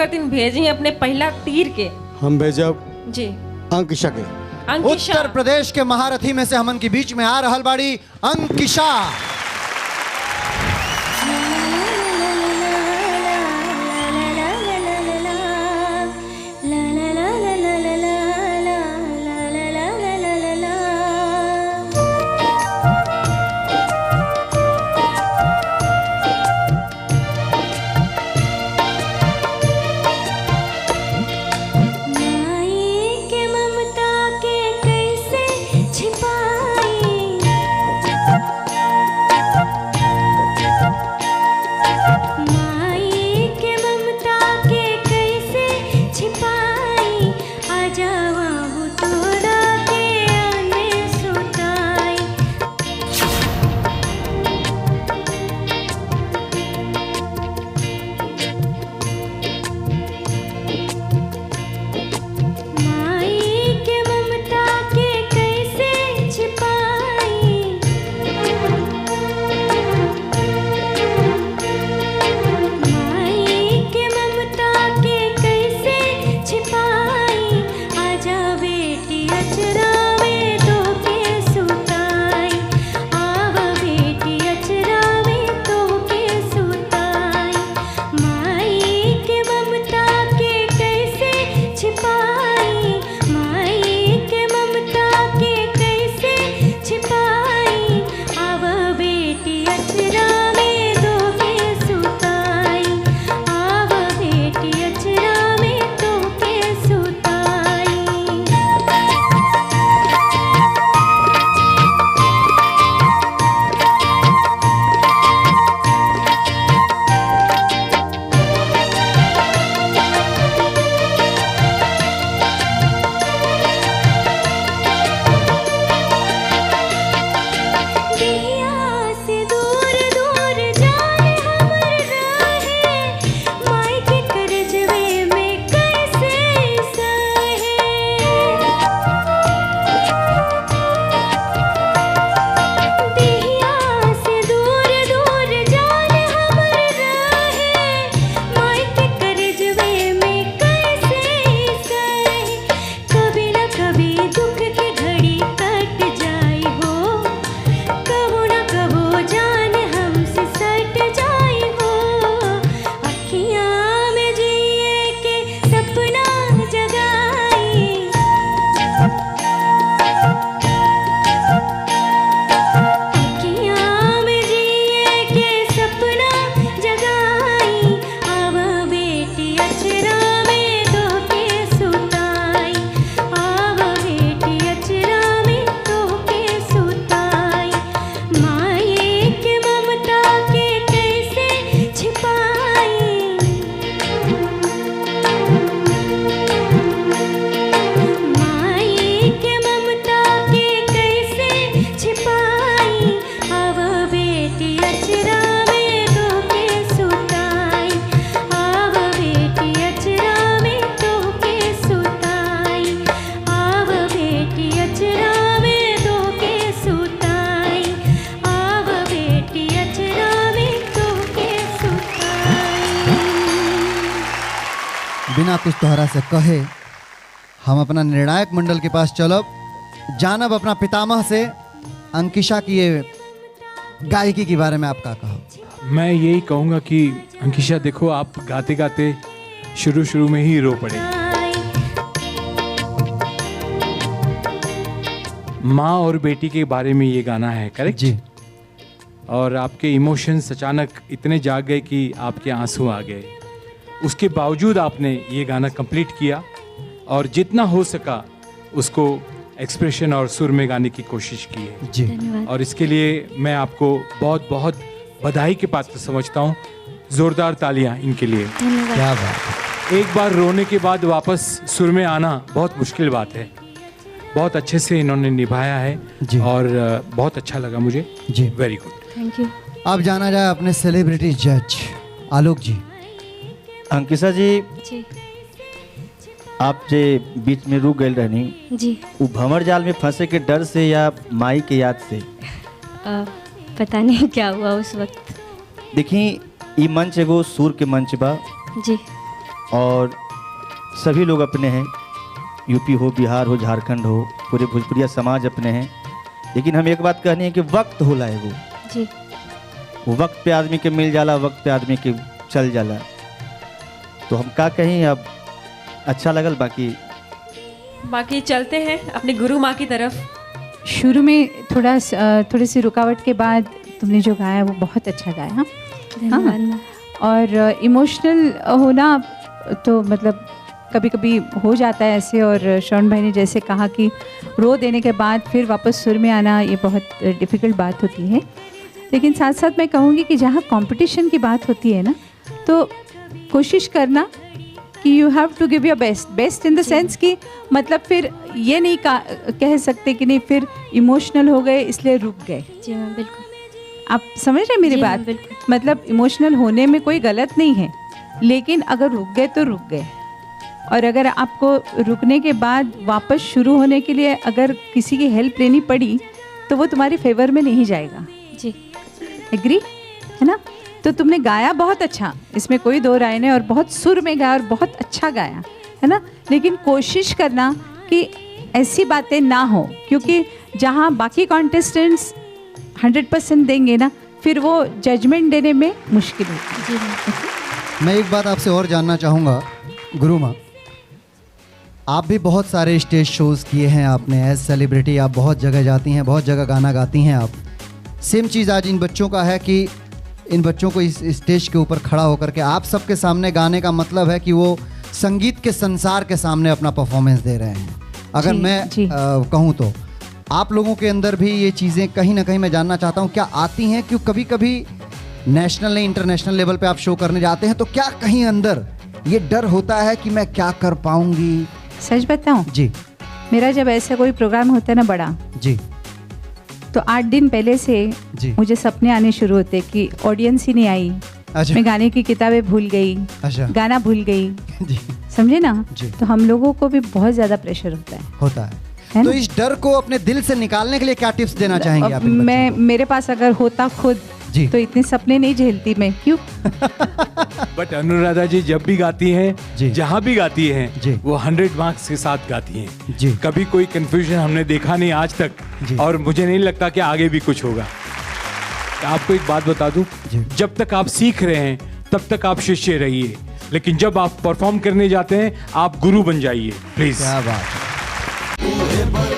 करतीन भेजी अपने पहला तीर के। हम भेजब जी अंकिशा के। अंकिशा उत्तर प्रदेश के महारथी में से हमन के बीच में आ रहल बाड़ी अंकिशा। बिना कुछ तोहरा से कहे हम अपना निर्णायक मंडल के पास चलब, जानब अपना पितामह से अंकिशा की ये गायकी के बारे में आप क्या कहो। मैं यही कहूँगा कि अंकिशा देखो, आप गाते गाते शुरू में ही रो पड़े। माँ और बेटी के बारे में ये गाना है, करेक्ट जी। और आपके इमोशंस अचानक इतने जाग गए कि आपके आंसू आ गए। उसके बावजूद आपने ये गाना कंप्लीट किया और जितना हो सका उसको एक्सप्रेशन और सुर में गाने की कोशिश की है जी। और इसके लिए मैं आपको बहुत बहुत बधाई के पात्र समझता हूँ। जोरदार तालियां इनके लिए। क्या बात। एक बार रोने के बाद वापस सुर में आना बहुत मुश्किल बात है। बहुत अच्छे से इन्होंने निभाया है जी। और बहुत अच्छा लगा मुझे जी। Very good, thank you. अब जाना जाए अपने सेलिब्रिटी जज आलोक जी। अंकिशा जी, जी आप जे बीच में रुक गए रहनी, जी वो भंवर जाल में फंसे के डर से या माई के याद से? पता नहीं क्या हुआ उस वक्त। देखी, ई मंच एगो सुर के मंच बा। जी। और सभी लोग अपने हैं, यूपी हो, बिहार हो, झारखंड हो, पूरे भोजपुरिया समाज अपने हैं। लेकिन हम एक बात कहनी है कि वक्त होला एगो, जी वो वक्त पे आदमी के मिल जाला, वक्त पे आदमी के चल जाला। तो हम का कहीं, अब अच्छा लगल। बाकी चलते हैं अपनी गुरु माँ की तरफ। शुरू में थोड़ी सी रुकावट के बाद तुमने जो गाया वो बहुत अच्छा गाया। हाँ? धन्यवाद माँ। और इमोशनल होना तो मतलब कभी कभी हो जाता है ऐसे, और श्रवण भाई ने जैसे कहा कि रो देने के बाद फिर वापस सुर में आना ये बहुत डिफ़िकल्ट बात होती है। लेकिन साथ साथ मैं कहूँगी कि जहाँ कंपटीशन की बात होती है ना, तो कोशिश करना कि you have to give your best in the sense कि मतलब फिर ये नहीं कह सकते कि नहीं फिर इमोशनल हो गए इसलिए रुक गए। जी मैम बिल्कुल। आप समझ रहे हैं मेरी जी बात? मैम, बिल्कुल। मतलब इमोशनल होने में कोई गलत नहीं है, लेकिन अगर रुक गए तो रुक गए। और अगर आपको रुकने के बाद वापस शुरू होने के लिए अगर किसी की हेल्प लेनी पड़ी तो वो तुम्हारी फेवर में नहीं जाएगा। जी एग्री है ना? तो तुमने गाया बहुत अच्छा, इसमें कोई दो राय नहीं, और बहुत सुर में गाया और बहुत अच्छा गाया है ना। लेकिन कोशिश करना कि ऐसी बातें ना हो, क्योंकि जहाँ बाकी कॉन्टेस्टेंट्स 100% देंगे ना, फिर वो जजमेंट देने में मुश्किल होती है। जी मैम। मैं एक बात आपसे और जानना चाहूँगा गुरु माँ, आप भी बहुत सारे स्टेज शोज़ किए हैं आपने एज सेलिब्रिटी, आप बहुत जगह जाती हैं, बहुत जगह गाना गाती हैं आप। सेम चीज़ आज इन बच्चों का है कि इन बच्चों को इस स्टेज के ऊपर खड़ा होकर के आप सबके सामने गाने का मतलब है कि वो संगीत के संसार के सामने अपना परफॉर्मेंस दे रहे हैं। अगर जी, मैं जी। कहूँ तो आप लोगों के अंदर भी ये चीज़ें कहीं ना कहीं मैं जानना चाहता हूँ, क्या आती हैं? क्यों कभी कभी नेशनल नहीं इंटरनेशनल लेवल पे आप शो करने जाते हैं, तो क्या कहीं अंदर ये डर होता है कि मैं क्या कर पाऊंगी? सच बताऊं, जी मेरा जब ऐसा कोई प्रोग्राम होता है ना बड़ा, जी तो 8 दिन पहले से जी। मुझे सपने आने शुरू होते कि ऑडियंस ही नहीं आई, अच्छा मैं गाने की किताबें भूल गई, अच्छा गाना भूल गई, जी समझे ना? जी। तो हम लोगों को भी बहुत ज़्यादा प्रेशर होता है। होता है। है तो ना? इस डर को अपने दिल से निकालने के लिए क्या टिप्स देना चाहेंगे आप इन बच्चों मैं को? मेरे पास अगर होता खुद जी। तो इतने सपने नहीं झेलती मैं। क्यों? बट अनुराधा जी जब भी गाती जी। हैं, जहाँ भी गाती जी। हैं, वो 100 मार्क्स के साथ गाती हैं। जी। कभी कोई कंफ्यूजन हमने देखा नहीं आज जी। तक, और मुझे नहीं लगता कि आगे भी कुछ होगा। आपको एक बात बता दूं, जी। जब तक आप सीख रहे हैं तब तक आप शिष्य रहिए, लेकिन जब आप परफॉर्म करने जाते हैं आप गुरु बन जाइए प्लीज। क्या बात है।